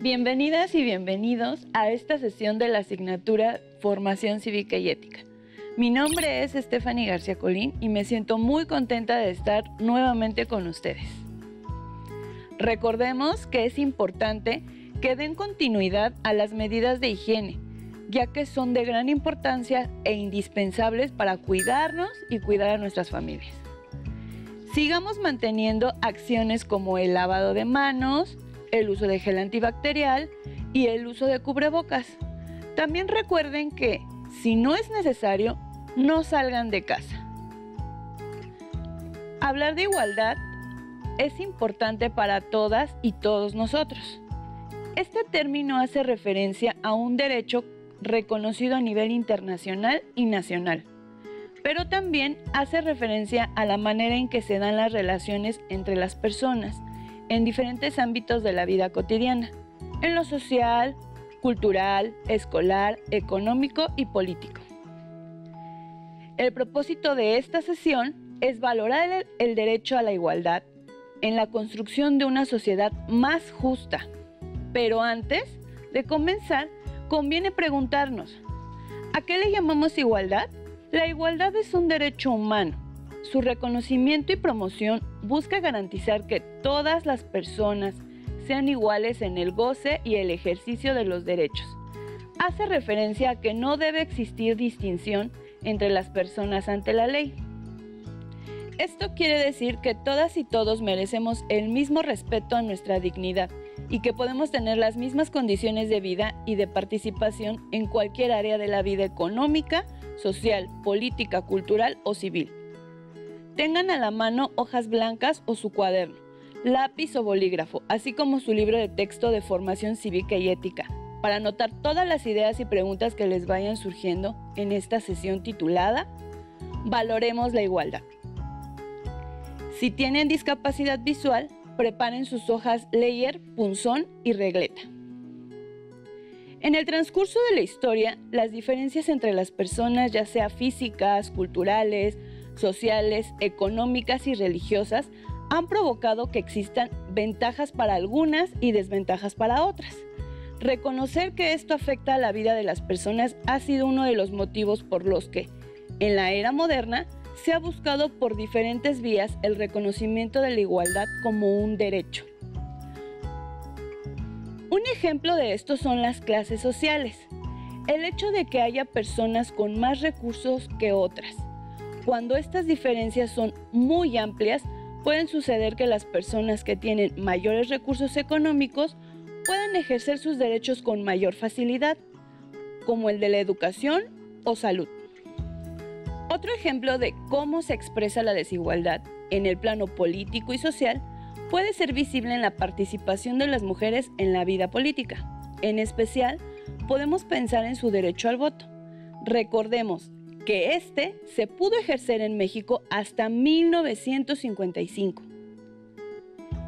Bienvenidas y bienvenidos a esta sesión de la asignatura Formación Cívica y Ética. Mi nombre es Stephanie García Colín y me siento muy contenta de estar nuevamente con ustedes. Recordemos que es importante que den continuidad a las medidas de higiene, ya que son de gran importancia e indispensables para cuidarnos y cuidar a nuestras familias. Sigamos manteniendo acciones como el lavado de manos, el uso de gel antibacterial y el uso de cubrebocas. También recuerden que, si no es necesario, no salgan de casa. Hablar de igualdad es importante para todas y todos nosotros. Este término hace referencia a un derecho reconocido a nivel internacional y nacional, pero también hace referencia a la manera en que se dan las relaciones entre las personas en diferentes ámbitos de la vida cotidiana, en lo social, cultural, escolar, económico y político. El propósito de esta sesión es valorar el derecho a la igualdad en la construcción de una sociedad más justa. Pero antes de comenzar, conviene preguntarnos, ¿a qué le llamamos igualdad? La igualdad es un derecho humano. Su reconocimiento y promoción busca garantizar que todas las personas sean iguales en el goce y el ejercicio de los derechos. Hace referencia a que no debe existir distinción entre las personas ante la ley. Esto quiere decir que todas y todos merecemos el mismo respeto a nuestra dignidad y que podemos tener las mismas condiciones de vida y de participación en cualquier área de la vida económica, social, política, cultural o civil. Tengan a la mano hojas blancas o su cuaderno, lápiz o bolígrafo, así como su libro de texto de formación cívica y ética, para anotar todas las ideas y preguntas que les vayan surgiendo en esta sesión titulada Valoremos la igualdad. Si tienen discapacidad visual, preparen sus hojas Leyer, punzón y regleta. En el transcurso de la historia, las diferencias entre las personas, ya sea físicas, culturales, sociales, económicas y religiosas, han provocado que existan ventajas para algunas y desventajas para otras. Reconocer que esto afecta a la vida de las personas ha sido uno de los motivos por los que, en la era moderna, se ha buscado por diferentes vías el reconocimiento de la igualdad como un derecho. Un ejemplo de esto son las clases sociales. El hecho de que haya personas con más recursos que otras. Cuando estas diferencias son muy amplias, pueden suceder que las personas que tienen mayores recursos económicos puedan ejercer sus derechos con mayor facilidad, como el de la educación o salud. Otro ejemplo de cómo se expresa la desigualdad en el plano político y social puede ser visible en la participación de las mujeres en la vida política. En especial, podemos pensar en su derecho al voto. Recordemos que este se pudo ejercer en México hasta 1955.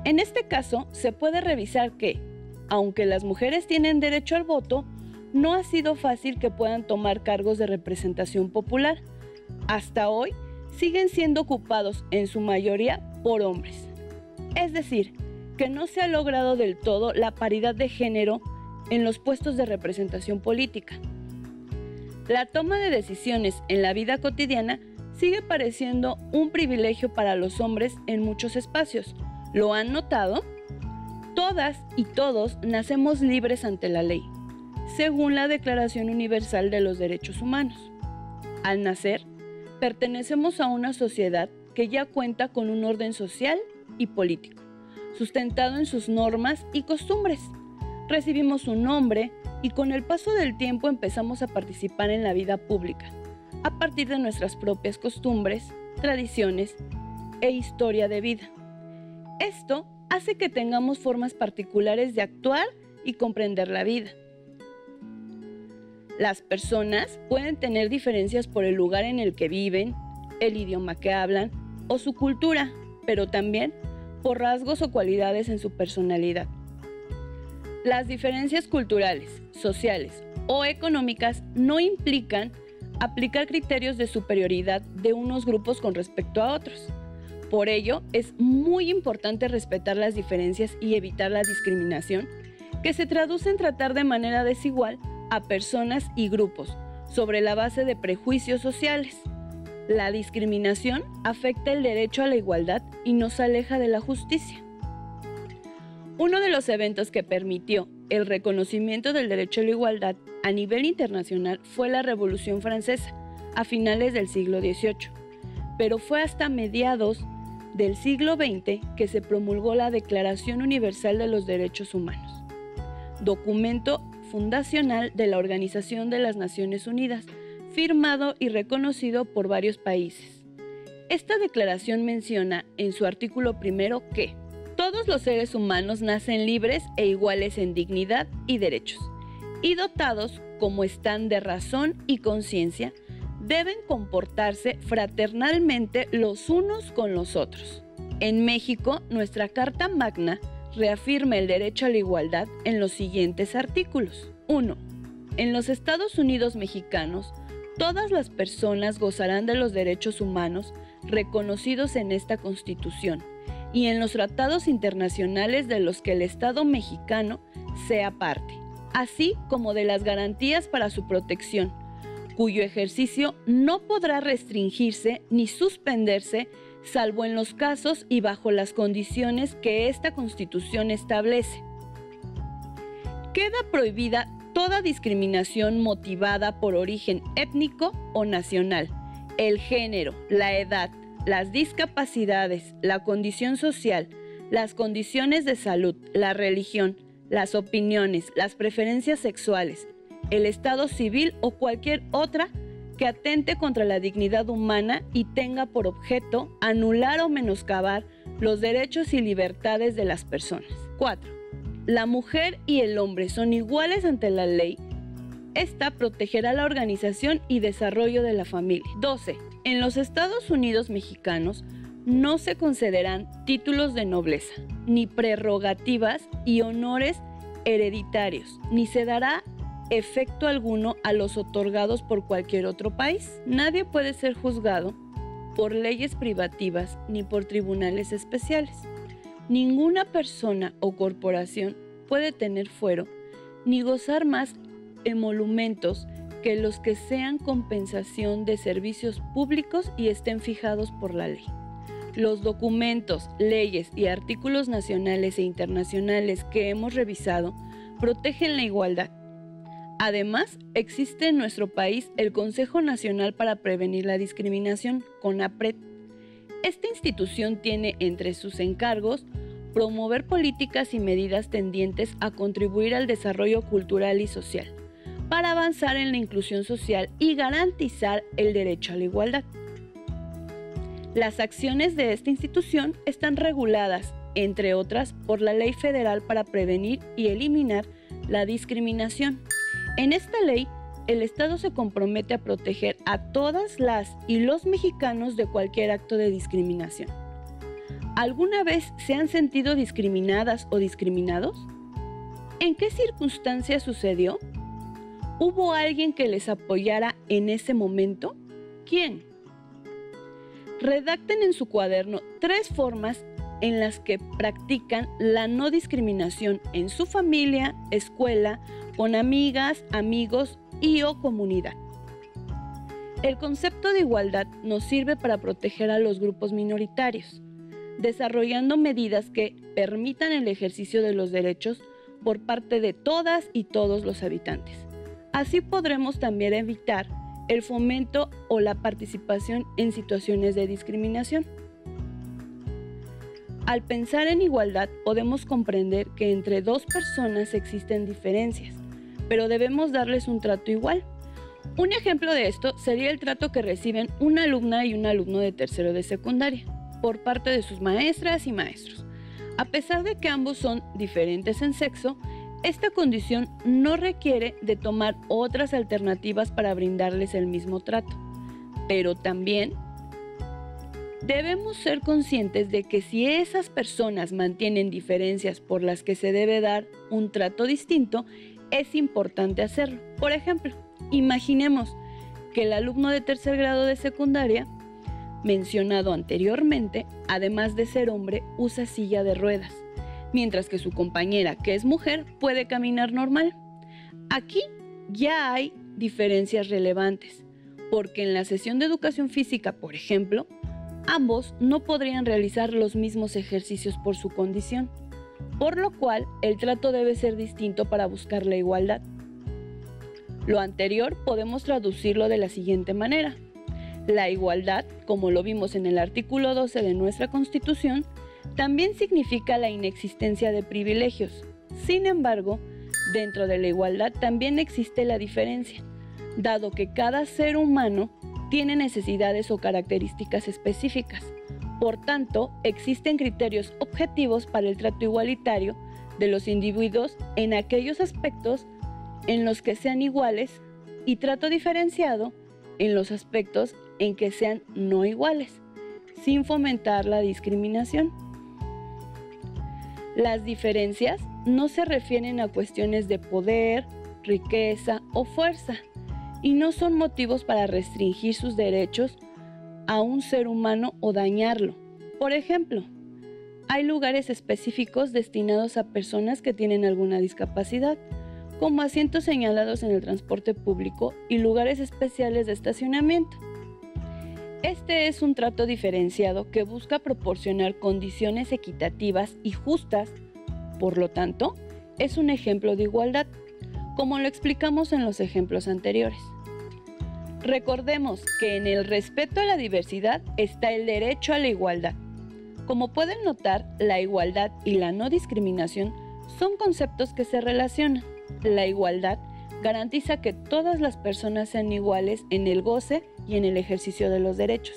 En este caso, se puede revisar que, aunque las mujeres tienen derecho al voto, no ha sido fácil que puedan tomar cargos de representación popular. Hasta hoy, siguen siendo ocupados en su mayoría por hombres. Es decir, que no se ha logrado del todo la paridad de género en los puestos de representación política. La toma de decisiones en la vida cotidiana sigue pareciendo un privilegio para los hombres en muchos espacios. ¿Lo han notado? Todas y todos nacemos libres ante la ley, según la Declaración Universal de los Derechos Humanos. Al nacer, pertenecemos a una sociedad que ya cuenta con un orden social y político, sustentado en sus normas y costumbres. Recibimos un nombre y con el paso del tiempo empezamos a participar en la vida pública, a partir de nuestras propias costumbres, tradiciones e historia de vida. Esto hace que tengamos formas particulares de actuar y comprender la vida. Las personas pueden tener diferencias por el lugar en el que viven, el idioma que hablan o su cultura, pero también por rasgos o cualidades en su personalidad. Las diferencias culturales, sociales o económicas no implican aplicar criterios de superioridad de unos grupos con respecto a otros. Por ello, es muy importante respetar las diferencias y evitar la discriminación que se traduce en tratar de manera desigual a personas y grupos sobre la base de prejuicios sociales. La discriminación afecta el derecho a la igualdad y nos aleja de la justicia. Uno de los eventos que permitió el reconocimiento del derecho a la igualdad a nivel internacional fue la Revolución Francesa, a finales del siglo XVIII, pero fue hasta mediados del siglo XX que se promulgó la Declaración Universal de los Derechos Humanos, documento fundacional de la Organización de las Naciones Unidas, firmado y reconocido por varios países. Esta declaración menciona en su artículo primero que todos los seres humanos nacen libres e iguales en dignidad y derechos, y dotados, como están de razón y conciencia, deben comportarse fraternalmente los unos con los otros. En México, nuestra Carta Magna reafirma el derecho a la igualdad en los siguientes artículos. 1. En los Estados Unidos mexicanos, todas las personas gozarán de los derechos humanos reconocidos en esta Constitución y en los tratados internacionales de los que el Estado mexicano sea parte, así como de las garantías para su protección, cuyo ejercicio no podrá restringirse ni suspenderse, salvo en los casos y bajo las condiciones que esta Constitución establece. Queda prohibida toda discriminación motivada por origen étnico o nacional, el género, la edad, las discapacidades, la condición social, las condiciones de salud, la religión, las opiniones, las preferencias sexuales, el estado civil o cualquier otra que atente contra la dignidad humana y tenga por objeto anular o menoscabar los derechos y libertades de las personas. 4. La mujer y el hombre son iguales ante la ley. Esta protegerá la organización y desarrollo de la familia. 12. En los Estados Unidos mexicanos no se concederán títulos de nobleza, ni prerrogativas y honores hereditarios, ni se dará efecto alguno a los otorgados por cualquier otro país. Nadie puede ser juzgado por leyes privativas ni por tribunales especiales. Ninguna persona o corporación puede tener fuero ni gozar más emolumentos que los que sean compensación de servicios públicos y estén fijados por la ley. Los documentos, leyes y artículos nacionales e internacionales que hemos revisado protegen la igualdad. Además, existe en nuestro país el Consejo Nacional para Prevenir la Discriminación, CONAPRED. Esta institución tiene entre sus encargos promover políticas y medidas tendientes a contribuir al desarrollo cultural y social, para avanzar en la inclusión social y garantizar el derecho a la igualdad. Las acciones de esta institución están reguladas, entre otras, por la Ley Federal para Prevenir y Eliminar la Discriminación. En esta ley, el Estado se compromete a proteger a todas las y los mexicanos de cualquier acto de discriminación. ¿Alguna vez se han sentido discriminadas o discriminados? ¿En qué circunstancias sucedió? ¿Hubo alguien que les apoyara en ese momento? ¿Quién? Redacten en su cuaderno 3 formas en las que practican la no discriminación en su familia, escuela, con amigas, amigos y o comunidad. El concepto de igualdad nos sirve para proteger a los grupos minoritarios, desarrollando medidas que permitan el ejercicio de los derechos por parte de todas y todos los habitantes. Así podremos también evitar el fomento o la participación en situaciones de discriminación. Al pensar en igualdad, podemos comprender que entre 2 personas existen diferencias, pero debemos darles un trato igual. Un ejemplo de esto sería el trato que reciben una alumna y un alumno de tercero de secundaria por parte de sus maestras y maestros. A pesar de que ambos son diferentes en sexo, esta condición no requiere de tomar otras alternativas para brindarles el mismo trato, pero también debemos ser conscientes de que si esas personas mantienen diferencias por las que se debe dar un trato distinto, es importante hacerlo. Por ejemplo, imaginemos que el alumno de tercer grado de secundaria, mencionado anteriormente, además de ser hombre, usa silla de ruedas. mientras que su compañera, que es mujer, puede caminar normal. Aquí ya hay diferencias relevantes, porque en la sesión de educación física, por ejemplo, ambos no podrían realizar los mismos ejercicios por su condición, por lo cual el trato debe ser distinto para buscar la igualdad. Lo anterior podemos traducirlo de la siguiente manera. La igualdad, como lo vimos en el artículo 12 de nuestra Constitución, también significa la inexistencia de privilegios. Sin embargo, dentro de la igualdad también existe la diferencia, dado que cada ser humano tiene necesidades o características específicas. Por tanto, existen criterios objetivos para el trato igualitario de los individuos en aquellos aspectos en los que sean iguales y trato diferenciado en los aspectos en que sean no iguales, sin fomentar la discriminación. Las diferencias no se refieren a cuestiones de poder, riqueza o fuerza, y no son motivos para restringir sus derechos a un ser humano o dañarlo. Por ejemplo, hay lugares específicos destinados a personas que tienen alguna discapacidad, como asientos señalados en el transporte público y lugares especiales de estacionamiento. Este es un trato diferenciado que busca proporcionar condiciones equitativas y justas. Por lo tanto, es un ejemplo de igualdad, como lo explicamos en los ejemplos anteriores. Recordemos que en el respeto a la diversidad está el derecho a la igualdad. Como pueden notar, la igualdad y la no discriminación son conceptos que se relacionan. La igualdad garantiza que todas las personas sean iguales en el goce y en el ejercicio de los derechos.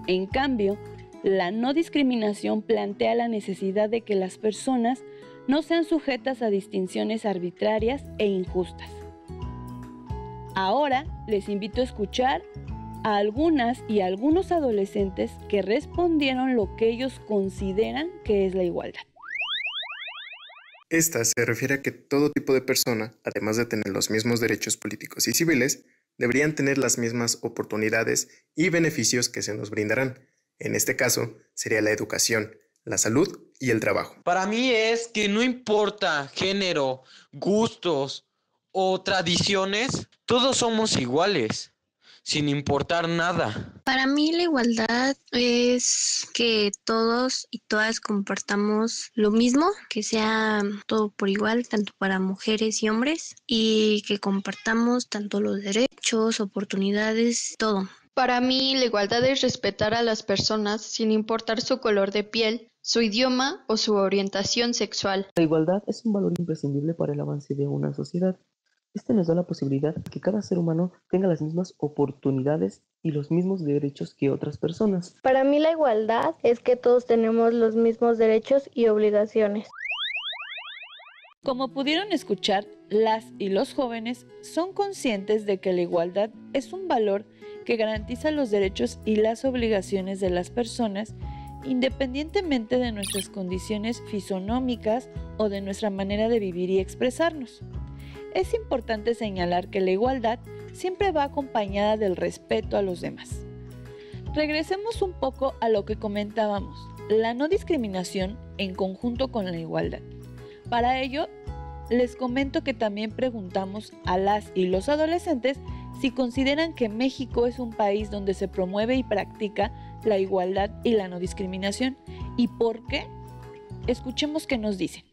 En cambio, la no discriminación plantea la necesidad de que las personas no sean sujetas a distinciones arbitrarias e injustas. Ahora les invito a escuchar a algunas y algunos adolescentes que respondieron lo que ellos consideran que es la igualdad. Esta se refiere a que todo tipo de persona, además de tener los mismos derechos políticos y civiles, deberían tener las mismas oportunidades y beneficios que se nos brindarán. En este caso, sería la educación, la salud y el trabajo. Para mí es que no importa género, gustos o tradiciones, todos somos iguales, sin importar nada. Para mí la igualdad es que todos y todas compartamos lo mismo, que sea todo por igual, tanto para mujeres y hombres, y que compartamos tanto los derechos, oportunidades, todo. Para mí, la igualdad es respetar a las personas sin importar su color de piel, su idioma o su orientación sexual. La igualdad es un valor imprescindible para el avance de una sociedad. Este nos da la posibilidad de que cada ser humano tenga las mismas oportunidades y los mismos derechos que otras personas. Para mí la igualdad es que todos tenemos los mismos derechos y obligaciones. Como pudieron escuchar, las y los jóvenes son conscientes de que la igualdad es un valor que garantiza los derechos y las obligaciones de las personas independientemente de nuestras condiciones fisonómicas o de nuestra manera de vivir y expresarnos. Es importante señalar que la igualdad siempre va acompañada del respeto a los demás. Regresemos un poco a lo que comentábamos, la no discriminación en conjunto con la igualdad. Para ello, les comento que también preguntamos a las y los adolescentes si consideran que México es un país donde se promueve y practica la igualdad y la no discriminación y por qué. Escuchemos qué nos dicen.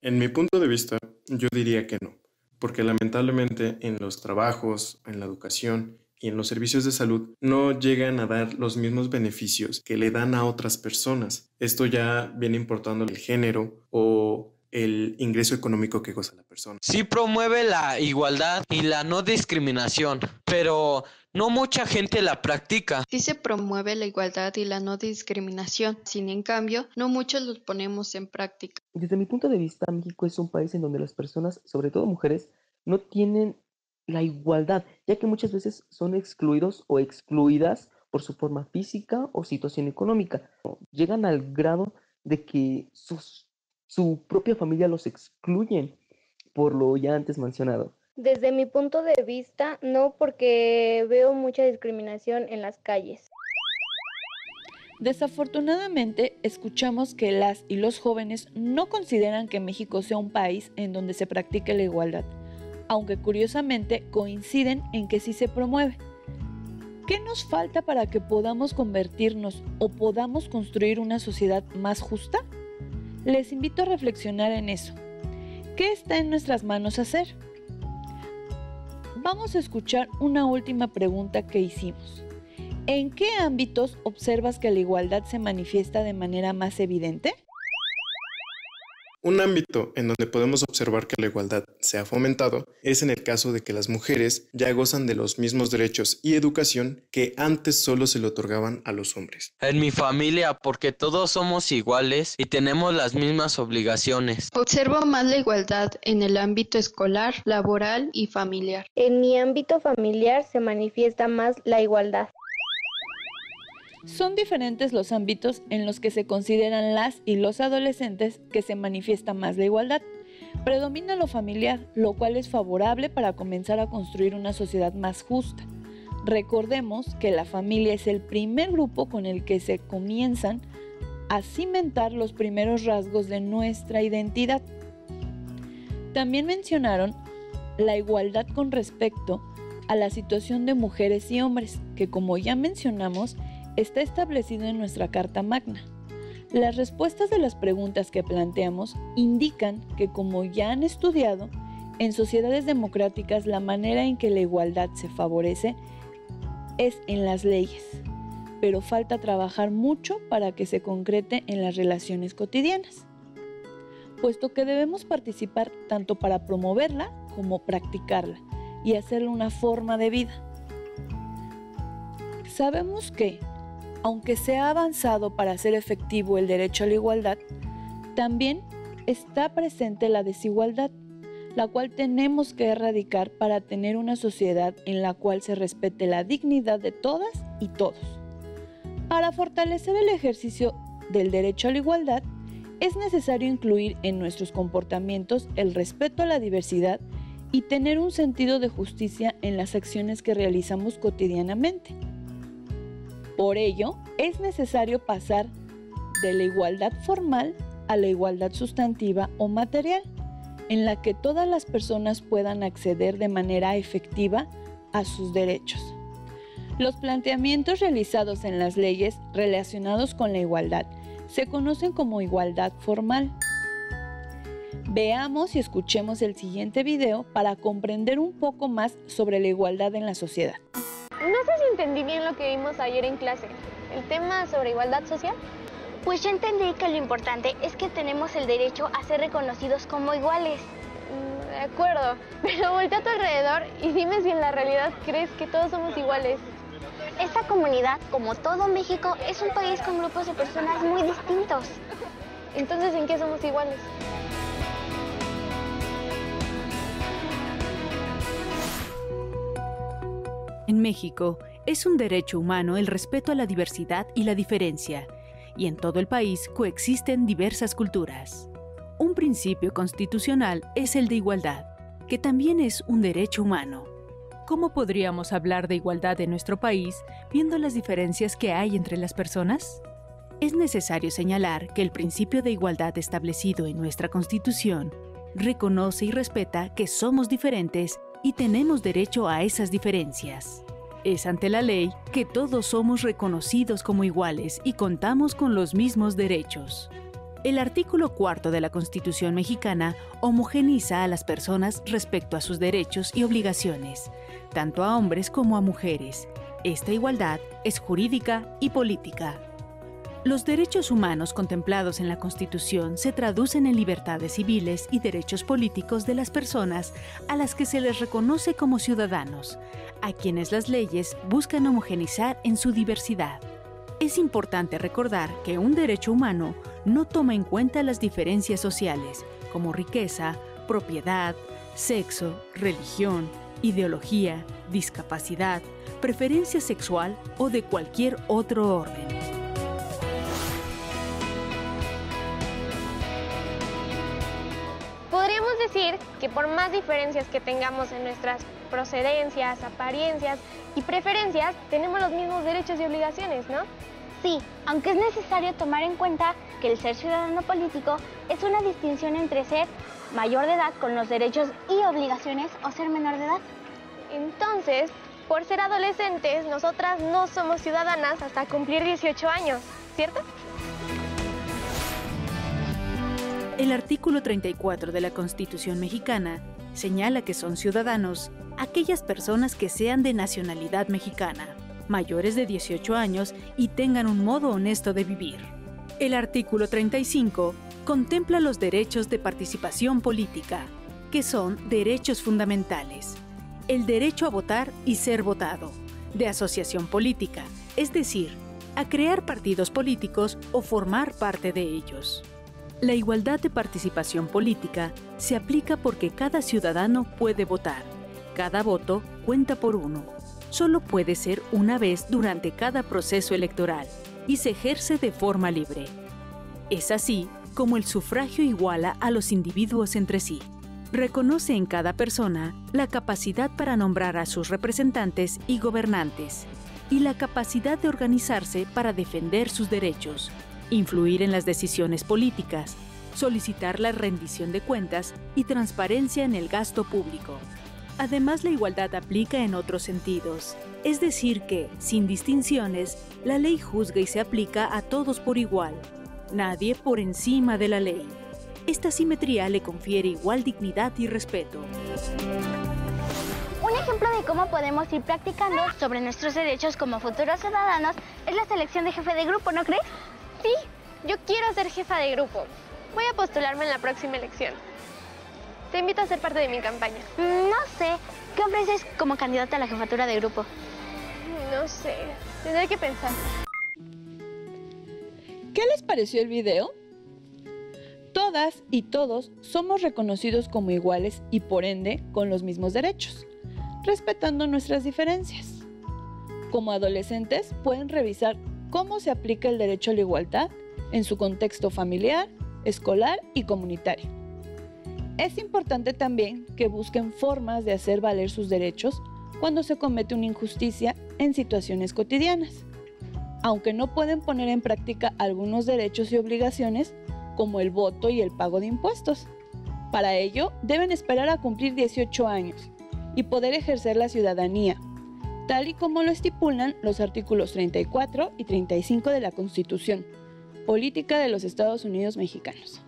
En mi punto de vista, yo diría que no, porque lamentablemente en los trabajos, en la educación y en los servicios de salud no llegan a dar los mismos beneficios que le dan a otras personas. Esto ya viene importando el género o el ingreso económico que goza la persona. Sí promueve la igualdad y la no discriminación, pero no mucha gente la practica. Sí se promueve la igualdad y la no discriminación, sin en cambio, no muchos los ponemos en práctica. Desde mi punto de vista, México es un país en donde las personas, sobre todo mujeres, no tienen la igualdad, ya que muchas veces son excluidos o excluidas por su forma física o situación económica. Llegan al grado de que su propia familia los excluyen por lo ya antes mencionado. Desde mi punto de vista, no, porque veo mucha discriminación en las calles. Desafortunadamente, escuchamos que las y los jóvenes no consideran que México sea un país en donde se practique la igualdad, aunque curiosamente coinciden en que sí se promueve. ¿Qué nos falta para que podamos convertirnos o podamos construir una sociedad más justa? Les invito a reflexionar en eso. ¿Qué está en nuestras manos hacer? Vamos a escuchar una última pregunta que hicimos. ¿En qué ámbitos observas que la igualdad se manifiesta de manera más evidente? Un ámbito en donde podemos observar que la igualdad se ha fomentado es en el caso de que las mujeres ya gozan de los mismos derechos y educación que antes solo se le otorgaban a los hombres. En mi familia, porque todos somos iguales y tenemos las mismas obligaciones. Observo más la igualdad en el ámbito escolar, laboral y familiar. En mi ámbito familiar se manifiesta más la igualdad. Son diferentes los ámbitos en los que se consideran las y los adolescentes que se manifiesta más la igualdad. Predomina lo familiar, lo cual es favorable para comenzar a construir una sociedad más justa. Recordemos que la familia es el primer grupo con el que se comienzan a cimentar los primeros rasgos de nuestra identidad. También mencionaron la igualdad con respecto a la situación de mujeres y hombres, que como ya mencionamos, está establecido en nuestra Carta Magna. Las respuestas de las preguntas que planteamos indican que, como ya han estudiado, en sociedades democráticas la manera en que la igualdad se favorece es en las leyes, pero falta trabajar mucho para que se concrete en las relaciones cotidianas, puesto que debemos participar tanto para promoverla como practicarla y hacerla una forma de vida. Sabemos que, aunque se ha avanzado para hacer efectivo el derecho a la igualdad, también está presente la desigualdad, la cual tenemos que erradicar para tener una sociedad en la cual se respete la dignidad de todas y todos. Para fortalecer el ejercicio del derecho a la igualdad, es necesario incluir en nuestros comportamientos el respeto a la diversidad y tener un sentido de justicia en las acciones que realizamos cotidianamente. Por ello, es necesario pasar de la igualdad formal a la igualdad sustantiva o material, en la que todas las personas puedan acceder de manera efectiva a sus derechos. Los planteamientos realizados en las leyes relacionados con la igualdad se conocen como igualdad formal. Veamos y escuchemos el siguiente video para comprender un poco más sobre la igualdad en la sociedad. No sé si entendí bien lo que vimos ayer en clase. ¿El tema sobre igualdad social? Pues yo entendí que lo importante es que tenemos el derecho a ser reconocidos como iguales. De acuerdo, pero voltea a tu alrededor y dime si en la realidad crees que todos somos iguales. Esta comunidad, como todo México, es un país con grupos de personas muy distintos. Entonces, ¿en qué somos iguales? En México, es un derecho humano el respeto a la diversidad y la diferencia, y en todo el país coexisten diversas culturas. Un principio constitucional es el de igualdad, que también es un derecho humano. ¿Cómo podríamos hablar de igualdad en nuestro país viendo las diferencias que hay entre las personas? Es necesario señalar que el principio de igualdad establecido en nuestra Constitución reconoce y respeta que somos diferentes y tenemos derecho a esas diferencias. Es ante la ley que todos somos reconocidos como iguales y contamos con los mismos derechos. El artículo 4 de la Constitución mexicana homogeniza a las personas respecto a sus derechos y obligaciones, tanto a hombres como a mujeres. Esta igualdad es jurídica y política. Los derechos humanos contemplados en la Constitución se traducen en libertades civiles y derechos políticos de las personas a las que se les reconoce como ciudadanos, a quienes las leyes buscan homogeneizar en su diversidad. Es importante recordar que un derecho humano no toma en cuenta las diferencias sociales, como riqueza, propiedad, sexo, religión, ideología, discapacidad, preferencia sexual o de cualquier otro orden. Podríamos decir que por más diferencias que tengamos en nuestras procedencias, apariencias y preferencias, tenemos los mismos derechos y obligaciones, ¿no? Sí, aunque es necesario tomar en cuenta que el ser ciudadano político es una distinción entre ser mayor de edad con los derechos y obligaciones o ser menor de edad. Entonces, por ser adolescentes, nosotras no somos ciudadanas hasta cumplir 18 años, ¿cierto? El artículo 34 de la Constitución mexicana señala que son ciudadanos aquellas personas que sean de nacionalidad mexicana, mayores de 18 años y tengan un modo honesto de vivir. El artículo 35 contempla los derechos de participación política, que son derechos fundamentales. El derecho a votar y ser votado, de asociación política, es decir, a crear partidos políticos o formar parte de ellos. La igualdad de participación política se aplica porque cada ciudadano puede votar. Cada voto cuenta por uno. Solo puede ser una vez durante cada proceso electoral y se ejerce de forma libre. Es así como el sufragio iguala a los individuos entre sí. Reconoce en cada persona la capacidad para nombrar a sus representantes y gobernantes y la capacidad de organizarse para defender sus derechos, influir en las decisiones políticas, solicitar la rendición de cuentas y transparencia en el gasto público. Además, la igualdad aplica en otros sentidos, es decir que, sin distinciones, la ley juzga y se aplica a todos por igual, nadie por encima de la ley. Esta simetría le confiere igual dignidad y respeto. Un ejemplo de cómo podemos ir practicando sobre nuestros derechos como futuros ciudadanos es la selección de jefe de grupo, ¿no crees? Sí, yo quiero ser jefa de grupo. Voy a postularme en la próxima elección. Te invito a ser parte de mi campaña. No sé, ¿qué ofreces como candidata a la jefatura de grupo? No sé, tendré que pensar. ¿Qué les pareció el video? Todas y todos somos reconocidos como iguales y por ende con los mismos derechos, respetando nuestras diferencias. Como adolescentes pueden revisar cómo se aplica el derecho a la igualdad en su contexto familiar, escolar y comunitario. Es importante también que busquen formas de hacer valer sus derechos cuando se comete una injusticia en situaciones cotidianas, aunque no pueden poner en práctica algunos derechos y obligaciones como el voto y el pago de impuestos. Para ello, deben esperar a cumplir 18 años y poder ejercer la ciudadanía, tal y como lo estipulan los artículos 34 y 35 de la Constitución Política de los Estados Unidos Mexicanos.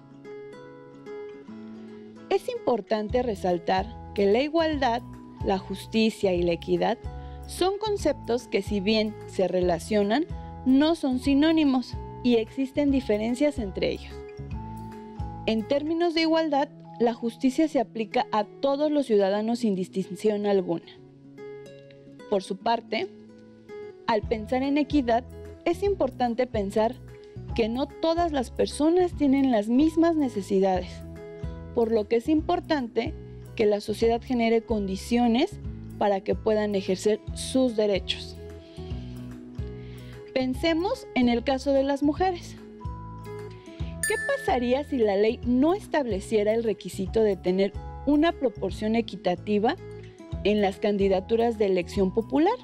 Es importante resaltar que la igualdad, la justicia y la equidad son conceptos que, si bien se relacionan, no son sinónimos y existen diferencias entre ellos. En términos de igualdad, la justicia se aplica a todos los ciudadanos sin distinción alguna. Por su parte, al pensar en equidad, es importante pensar que no todas las personas tienen las mismas necesidades, por lo que es importante que la sociedad genere condiciones para que puedan ejercer sus derechos. Pensemos en el caso de las mujeres. ¿Qué pasaría si la ley no estableciera el requisito de tener una proporción equitativa en las candidaturas de elección popular?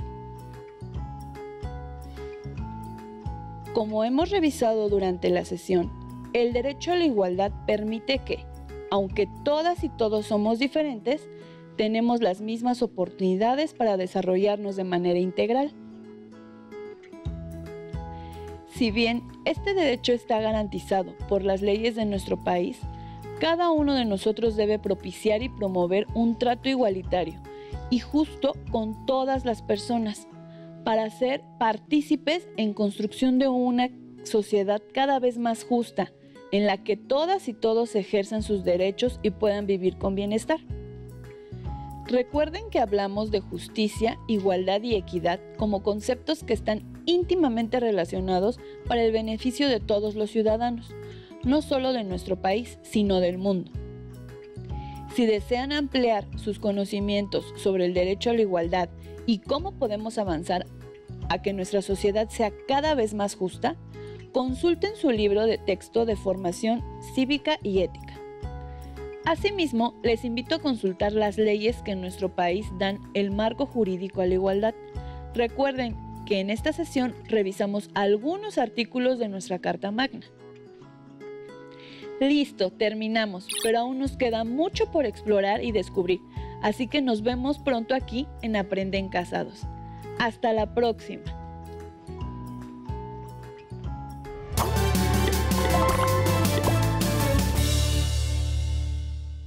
Como hemos revisado durante la sesión, el derecho a la igualdad permite que, aunque todas y todos somos diferentes, tenemos las mismas oportunidades para desarrollarnos de manera integral. Si bien este derecho está garantizado por las leyes de nuestro país, cada uno de nosotros debe propiciar y promover un trato igualitario y justo con todas las personas para ser partícipes en construcción de una sociedad cada vez más justa, en la que todas y todos ejerzan sus derechos y puedan vivir con bienestar. Recuerden que hablamos de justicia, igualdad y equidad como conceptos que están íntimamente relacionados para el beneficio de todos los ciudadanos, no solo de nuestro país, sino del mundo. Si desean ampliar sus conocimientos sobre el derecho a la igualdad y cómo podemos avanzar a que nuestra sociedad sea cada vez más justa, consulten su libro de texto de formación cívica y ética. Asimismo, les invito a consultar las leyes que en nuestro país dan el marco jurídico a la igualdad. Recuerden que en esta sesión revisamos algunos artículos de nuestra Carta Magna. Listo, terminamos, pero aún nos queda mucho por explorar y descubrir, así que nos vemos pronto aquí en Aprende en Casados. Hasta la próxima.